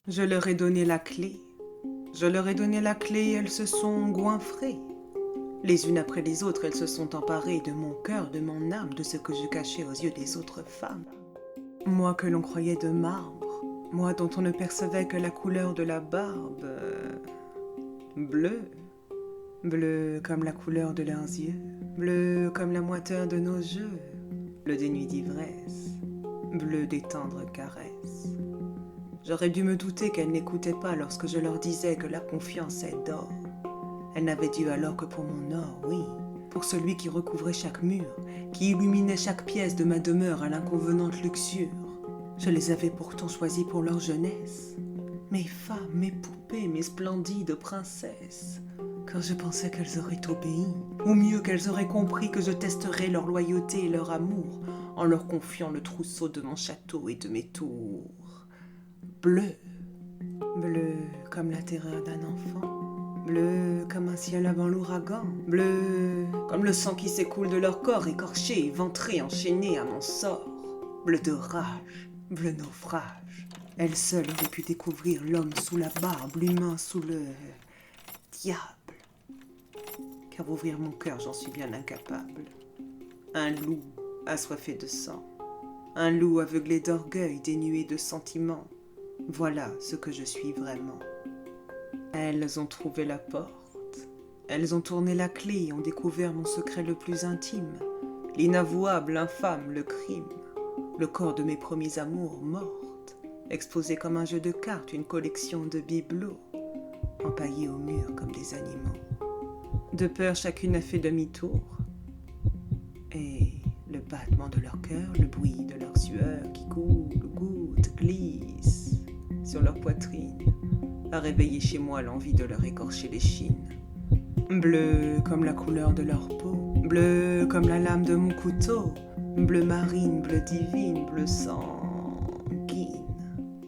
Je leur ai donné la clé. Je leur ai donné la clé et elles se sont goinfrées. Les unes après les autres, elles se sont emparées de mon cœur, de mon âme, de ce que je cachais aux yeux des autres femmes. Moi que l'on croyait de marbre, moi dont on ne percevait que la couleur de la barbe, bleue, bleue comme la couleur de leurs yeux, bleue comme la moiteur de nos jeux, bleu des nuits d'ivresse, bleu des tendres caresses. J'aurais dû me douter qu'elles n'écoutaient pas lorsque je leur disais que la confiance est d'or. Elles n'avaient Dieu alors que pour mon or, oui, pour celui qui recouvrait chaque mur, qui illuminait chaque pièce de ma demeure à l'inconvenante luxure. Je les avais pourtant choisies pour leur jeunesse, mes femmes, mes poupées, mes splendides princesses, car je pensais qu'elles auraient obéi, ou mieux qu'elles auraient compris que je testerais leur loyauté et leur amour en leur confiant le trousseau de mon château et de mes tours. Bleu, bleu comme la terreur d'un enfant, bleu comme un ciel avant l'ouragan, bleu comme le sang qui s'écoule de leur corps écorché, éventré, enchaîné à mon sort, bleu de rage, bleu naufrage. Elle seule aurait pu découvrir l'homme sous la barbe, l'humain sous le diable. Car ouvrir mon cœur, j'en suis bien incapable. Un loup assoiffé de sang, un loup aveuglé d'orgueil, dénué de sentiments. Voilà ce que je suis vraiment. Elles ont trouvé la porte. Elles ont tourné la clé et ont découvert mon secret le plus intime, l'inavouable, l'infâme, le crime, le corps de mes premiers amours mortes, exposé comme un jeu de cartes, une collection de bibelots, empaillés au mur comme des animaux. De peur, chacune a fait demi-tour. Et le battement de leur cœur, le bruit de leur sueur qui coule, goutte, glisse sur leur poitrine, a réveillé chez moi l'envie de leur écorcher l'échine. Bleu comme la couleur de leur peau, bleu comme la lame de mon couteau, bleu marine, bleu divine, bleu sanguine.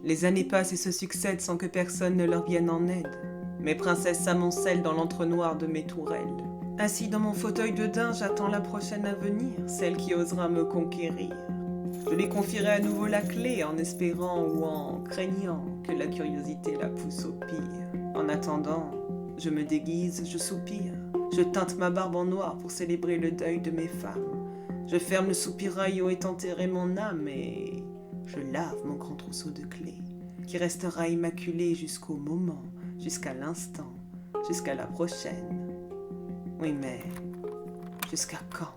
Les années passent et se succèdent sans que personne ne leur vienne en aide. Mes princesses s'amoncellent dans l'entre-noir de mes tourelles. Assis dans mon fauteuil de daim, j'attends la prochaine à venir, celle qui osera me conquérir. Je lui confierai à nouveau la clé en espérant ou en craignant que la curiosité la pousse au pire. En attendant, je me déguise, je soupire. Je teinte ma barbe en noir pour célébrer le deuil de mes femmes. Je ferme le soupirail où est enterré mon âme et je lave mon grand trousseau de clés qui restera immaculé jusqu'au moment, jusqu'à l'instant, jusqu'à la prochaine. Oui, mais jusqu'à quand ?